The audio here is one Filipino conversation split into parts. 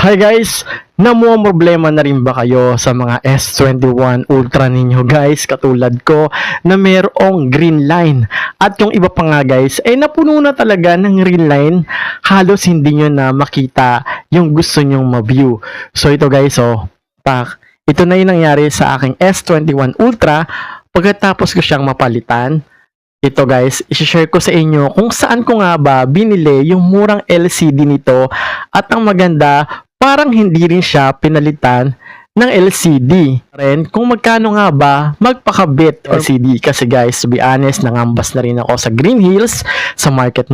Hi guys! Problema na rin ba kayo sa mga S21 Ultra ninyo guys? Katulad ko na mayroong green line. At yung iba pa nga guys, ay napuno na talaga ng green line. Halos hindi nyo na makita yung gusto nyong ma-view. So ito guys, ito na yung nangyari sa aking S21 Ultra pagkatapos ko siyang mapalitan. Ito guys, isi-share ko sa inyo kung saan ko nga ba binili yung murang LCD nito at ang maganda, parang hindi rin siya pinalitan ng LCD. Ren, kung magkano nga ba magpakabit LCD kasi guys, to be honest, nangambas na rin ako sa Green Hills, sa Market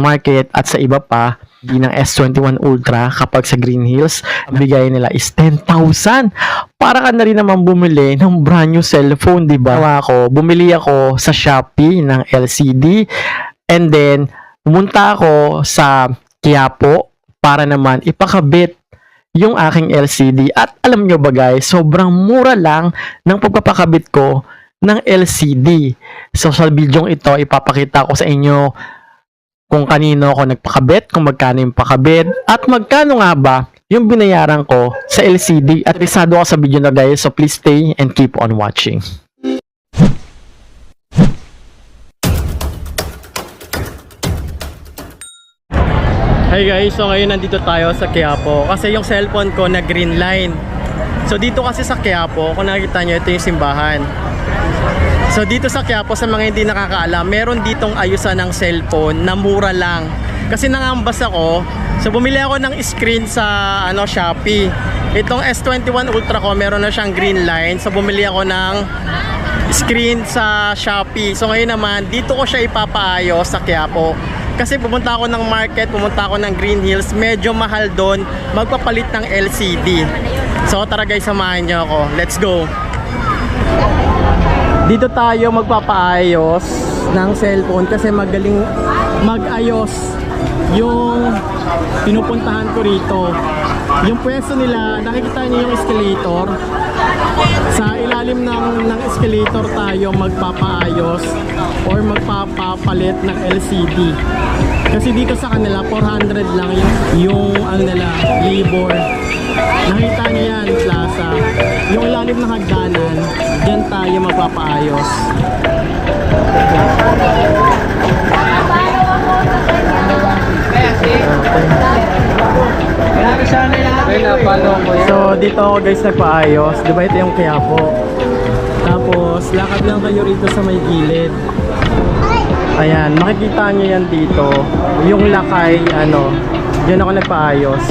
at sa iba pa. Ng S21 Ultra kapag sa Green Hills, bigay nila is 10,000. Para ka na rin naman bumili ng brand new cellphone, di ba? Bumili ako sa Shopee ng LCD and then pumunta ako sa Quiapo para naman ipakabit yung aking LCD. At alam nyo ba guys, sobrang mura lang ng pagpapakabit ko ng LCD. So sa video ito, ipapakita ko sa inyo kung kanino ako nagpakabit, kung magkano yung pakabit, at magkano nga ba yung binayaran ko sa LCD. At risado ako sa video na guys, so please stay and keep on watching. Hey guys, so ngayon nandito tayo sa Quiapo kasi yung cellphone ko na green line. So dito kasi sa Quiapo, kung nakikita nyo, ito yung simbahan. So dito sa Quiapo, sa mga hindi nakakaalam, meron ditong ayusan ng cellphone na mura lang. Kasi nangambas ako, so bumili ako ng screen sa Shopee. Itong S21 Ultra ko, meron na siyang green line. So bumili ako ng screen sa Shopee. So ngayon naman, dito ko siya ipapaayos sa Quiapo. Kasi pumunta ako ng market, pumunta ako ng Green Hills, medyo mahal doon magpapalit ng LCD. So tara guys, samahan niyo ako. Let's go! Dito tayo magpapaayos ng cellphone kasi magaling mag-ayos yung pinupuntahan ko rito. Yung pwesto nila, nakikita niyo yung escalator. Sa ilalim ng escalator tayo magpapaayos or magpapapalit ng LCD. Kasi dito sa kanila 400 lang yung nila, labor. Nakita niyo yan, plaza. Yung ilalim ng hagdanan, dyan tayo magpapaayos. So dito ako guys nagpaayos. Diba ito yung Quiapo? Tapos lakad lang kayo rito sa may gilid. Ayan, makikita nyo yan dito. Yung lakay, dyan ako nagpaayos.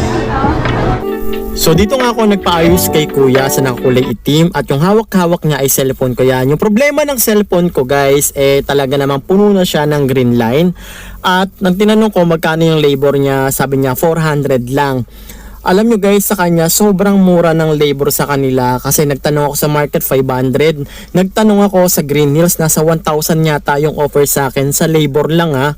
So dito nga ako nagpaayos kay kuya sa nakakulay itim at yung hawak-hawak niya ay cellphone ko yan. Yung problema ng cellphone ko guys, talaga namang puno na siya ng green line. At nang tinanong ko magkano yung labor niya, sabi niya 400 lang. Alam nyo guys, sa kanya sobrang mura ng labor sa kanila kasi nagtanong ako sa market 500. Nagtanong ako sa Green Hills, nasa 1,000 yata yung offer sa akin sa labor lang ha.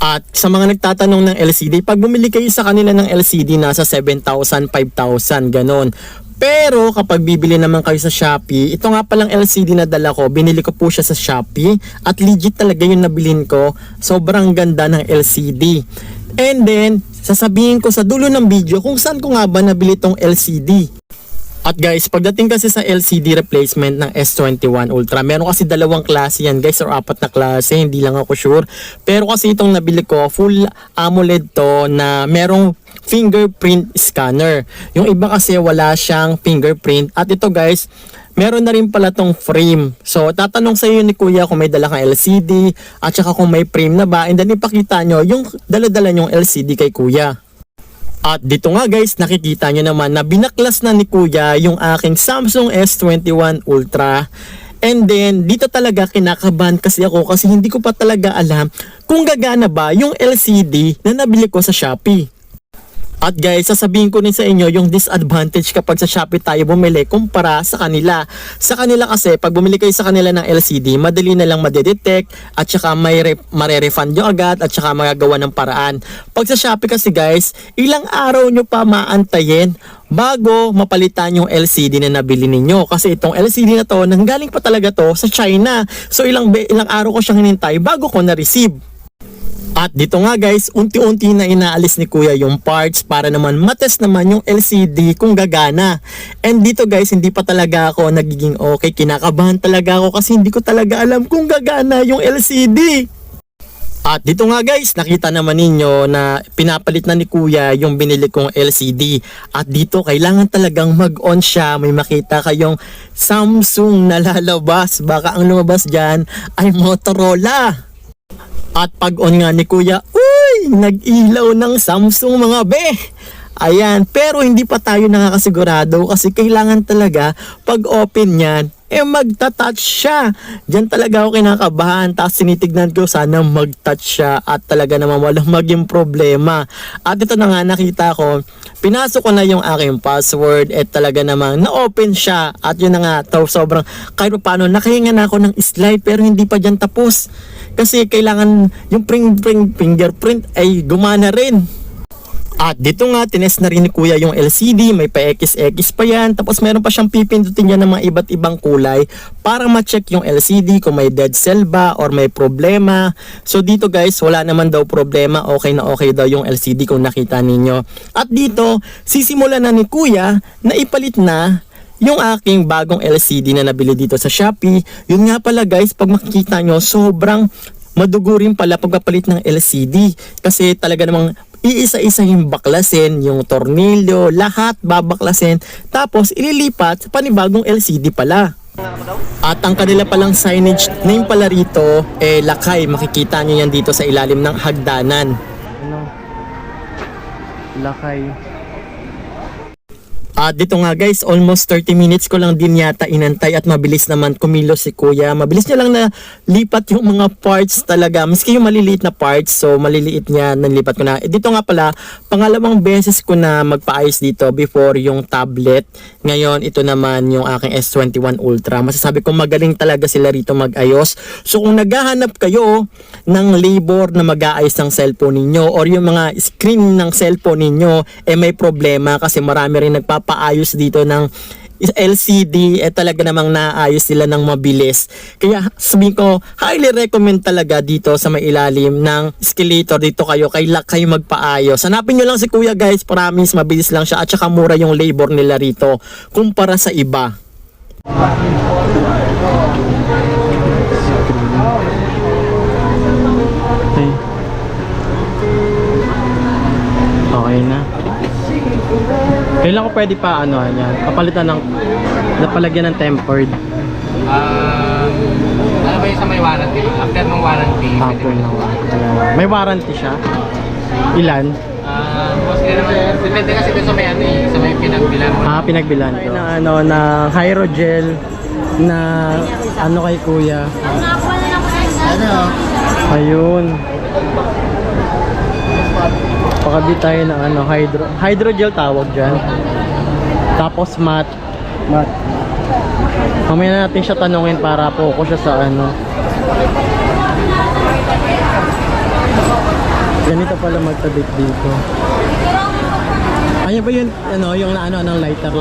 At sa mga nagtatanong ng LCD, pag bumili kayo sa kanila ng LCD, nasa 7,000, 5,000, ganon. Pero kapag bibili naman kayo sa Shopee, ito nga palang LCD na dala ko, binili ko po siya sa Shopee at legit talaga yung nabilin ko. Sobrang ganda ng LCD. And then, sasabihin ko sa dulo ng video kung saan ko nga ba nabili tong LCD. At guys, pagdating kasi sa LCD replacement ng S21 Ultra, meron kasi dalawang klase yan guys, or apat na klase, hindi lang ako sure. Pero kasi itong nabili ko, full AMOLED to na merong fingerprint scanner. Yung iba kasi wala siyang fingerprint. At ito guys, meron na rin pala tong frame. So tatanong sa iyo ni kuya kung may dala kang LCD at saka kung may frame na ba, and then ipakita nyo yung dala-dala nyong LCD kay kuya. At dito nga guys, nakikita nyo naman na binaklas na ni kuya yung aking Samsung S21 Ultra. And then dito talaga kinakabahan kasi ako kasi hindi ko pa talaga alam kung gagana ba yung LCD na nabili ko sa Shopee. At guys, sasabihin ko rin sa inyo yung disadvantage kapag sa Shopee tayo bumili kumpara sa kanila. Sa kanila kasi, pag bumili kayo sa kanila ng LCD, madali na lang madedetect at saka mare-refund nyo agad at saka magagawa ng paraan. Pag sa Shopee kasi guys, ilang araw nyo pa maantayin bago mapalitan yung LCD na nabili ninyo. Kasi itong LCD na to, nanggaling pa talaga to sa China. So ilang araw ko siyang hinintay bago ko na-receive. At dito nga guys, unti-unti na inaalis ni kuya yung parts para naman matest naman yung LCD kung gagana. And dito guys, hindi pa talaga ako nagiging okay. Kinakabahan talaga ako kasi hindi ko talaga alam kung gagana yung LCD. At dito nga guys, nakita naman ninyo na pinapalit na ni kuya yung binili kong LCD. At dito kailangan talagang mag-on siya. May makita kayong Samsung na lalabas. Baka ang lumabas dyan ay Motorola. At pag on nga ni kuya, uy, nag-ilaw ng Samsung mga be. Ayan, pero hindi pa tayo nakakasigurado kasi kailangan talaga pag open yan, magta-touch siya. Diyan talaga ako kinakabahan. Tapos sinitignan ko sana mag-touch siya at talaga naman walang maging problema. At ito na nga nakita ko, pinasok ko na yung aking password at talaga namang na-open siya. At yun na nga, sobrang kahit paano nakahinga na ako ng slide pero hindi pa dyan tapos. Kasi kailangan yung fingerprint ay gumana rin. At dito nga, tinest na rin ni kuya yung LCD, may pa-XX pa yan, tapos meron pa siyang pipindutin yan ng mga iba't ibang kulay para ma-check yung LCD kung may dead cell ba or may problema. So dito guys, wala naman daw problema, okay na okay daw yung LCD kung nakita ninyo. At dito, sisimulan na ni kuya na ipalit na yung aking bagong LCD na nabili dito sa Shopee. Yun nga pala guys, pag makikita nyo, sobrang madugurin pala pagpapalit ng LCD. Kasi talaga namang iisa-isa yung baklasin, yung tornilyo, lahat babaklasin. Tapos ililipat sa panibagong LCD pala. At ang kanila palang signage name pala rito, lakay. Makikita nyo yan dito sa ilalim ng hagdanan. Lakay. Dito nga guys, almost 30 minutes ko lang din yata inantay at mabilis naman kumilos si kuya. Mabilis niya lang na lipat yung mga parts talaga. Maski yung maliliit na parts, so maliliit niya, nalipat ko na. Dito nga pala, pangalawang beses ko na magpaayos dito before yung tablet. Ngayon, ito naman yung aking S21 Ultra. Masasabi ko magaling talaga sila rito mag-ayos. So kung naghahanap kayo ng labor na mag-aayos ng cellphone ninyo or yung mga screen ng cellphone ninyo, may problema kasi marami rin nagpapaayos dito ng LCD, talaga namang naayos sila ng mabilis. Kaya sabihin ko, highly recommend talaga dito sa may ilalim ng escalator. Dito kayo magpaayos. Hanapin nyo lang si kuya guys, promise mabilis lang siya at saka mura yung labor nila rito kumpara sa iba. Okay na. Kailan ko pwede pa yan? Papalitan ng napalagyan ng tempered. Ano ba yung sa may warranty? After ng warranty, may warranty siya? Ilan? Depende kasi dun sa may sa may pinagbilan mo. Pinagbilan ko. Na hydrogel na kay kuya. Ayun. Pakabit tayo ng hydrogel tawag dyan. Tapos mat. Mamaya na natin siya tanungin para focus siya sa ganito pala magtabit dito. Ano ba yun? Yung ng lighter?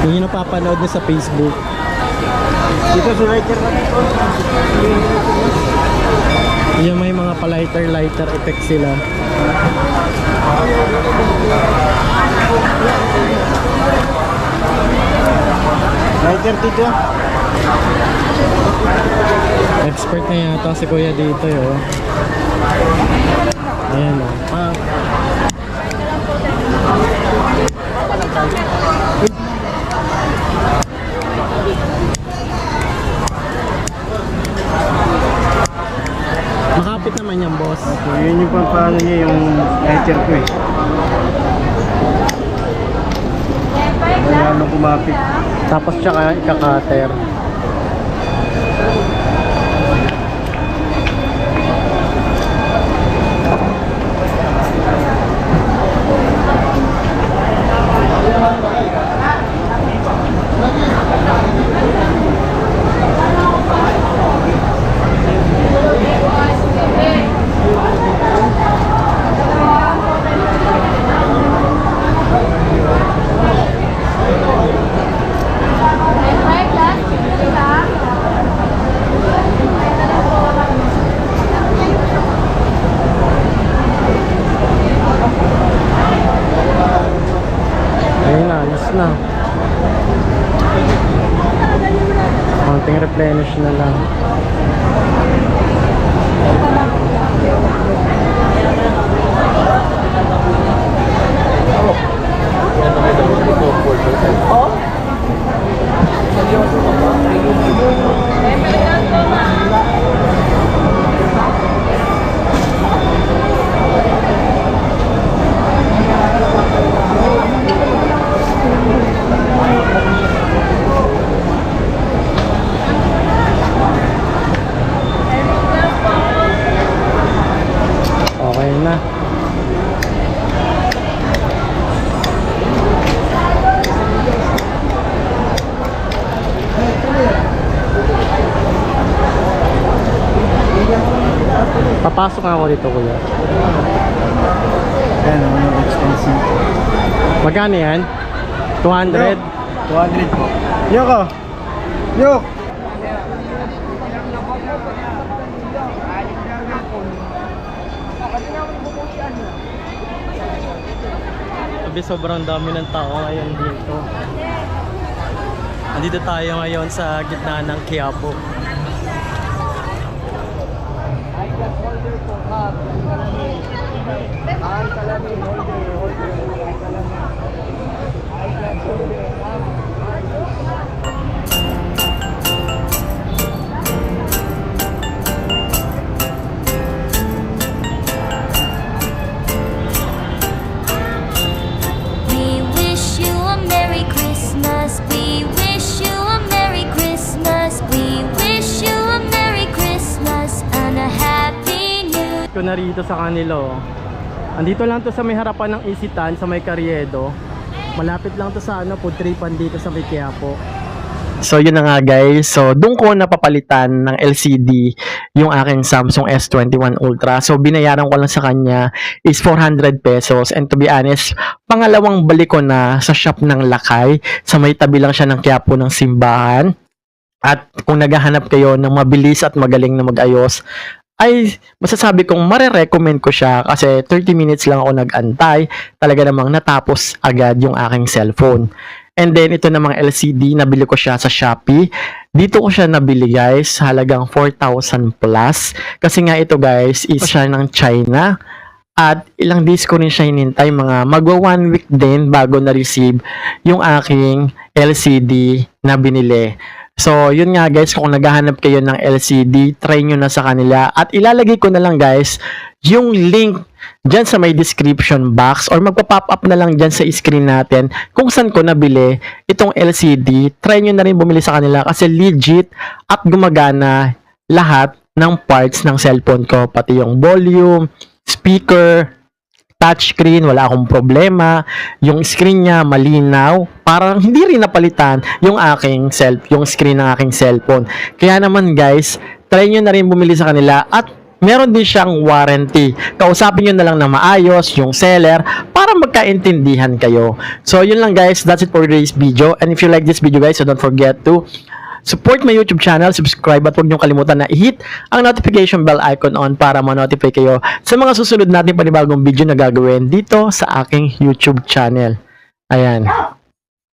Yung napapanood nyo sa Facebook. Dito sa lighter na dito. Yung may mga lighter effect sila. Lighter dito. Expert na yata si kuya dito yun. Ayan o. Makapit naman yan boss. Okay, yun yung paano niya yung lighter ko Wala nang kumapit. Tapos tsaka ikakater. na. Konting replenish na lang. Okay na. Papasok nga ako dito, kuya. Yan, ano, expensive. Magkano yan? 200? 200 po. Yoko! Yok! Sabi, sobrang dami ng tao ngayon dito. Andito tayo ngayon sa gitna ng Quiapo. We wish you a Merry Christmas. We wish you a Merry Christmas. We wish you a Merry Christmas and a Happy New Ko na rito sa kanila, oh. Andito lang to sa may harapan ng Isitan, sa may Carriedo. Malapit lang to sa ano, food tripan dito sa may Quiapo. So yun na nga guys, so doon ko napapalitan ng LCD yung aking Samsung S21 Ultra. So binayaran ko lang sa kanya is 400 pesos, and to be honest, pangalawang balik ko na sa shop ng Lakay. Sa may tabi lang siya ng Quiapo ng simbahan. At kung naghahanap kayo ng mabilis at magaling na mag-ayos, ay masasabi kong mare-recommend ko siya kasi 30 minutes lang ako nag-antay. Talaga namang natapos agad yung aking cellphone. And then, ito namang LCD, nabili ko siya sa Shopee. Dito ko siya nabili guys, halagang 4,000 plus. Kasi nga ito guys, is siya ng China. At ilang days ko rin siya hinintay, mga magwa 1 week din bago na-receive yung aking LCD na binili. So, yun nga guys, kung naghahanap kayo ng LCD, try nyo na sa kanila. At ilalagay ko na lang guys, yung link dyan sa may description box or magpa-pop up na lang dyan sa screen natin kung saan ko nabili itong LCD. Try nyo na rin bumili sa kanila kasi legit at gumagana lahat ng parts ng cellphone ko. Pati yung volume, speaker, touchscreen, wala akong problema. Yung screen niya malinaw. Parang hindi rin napalitan yung yung screen ng aking cellphone. Kaya naman guys, try nyo na rin bumili sa kanila at meron din siyang warranty. Kausapin nyo na lang na maayos yung seller para magkaintindihan kayo. So, yun lang guys. That's it for today's video. And if you like this video guys, so don't forget to support my YouTube channel, subscribe at huwag nyo kalimutan na i-hit ang notification bell icon on para ma-notify kayo sa mga susunod nating panibagong video na gagawin dito sa aking YouTube channel. Ayan.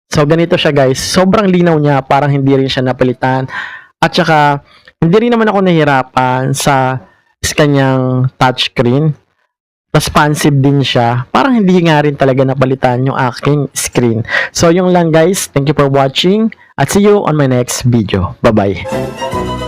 So, ganito siya guys. Sobrang linaw niya. Parang hindi rin siya napalitan. At saka, hindi rin naman ako nahirapan sa kanyang touchscreen. Responsive din siya. Parang hindi nga rin talaga napalitan yung aking screen. So, yung lang guys. Thank you for watching. At see you on my next video. Bye-bye.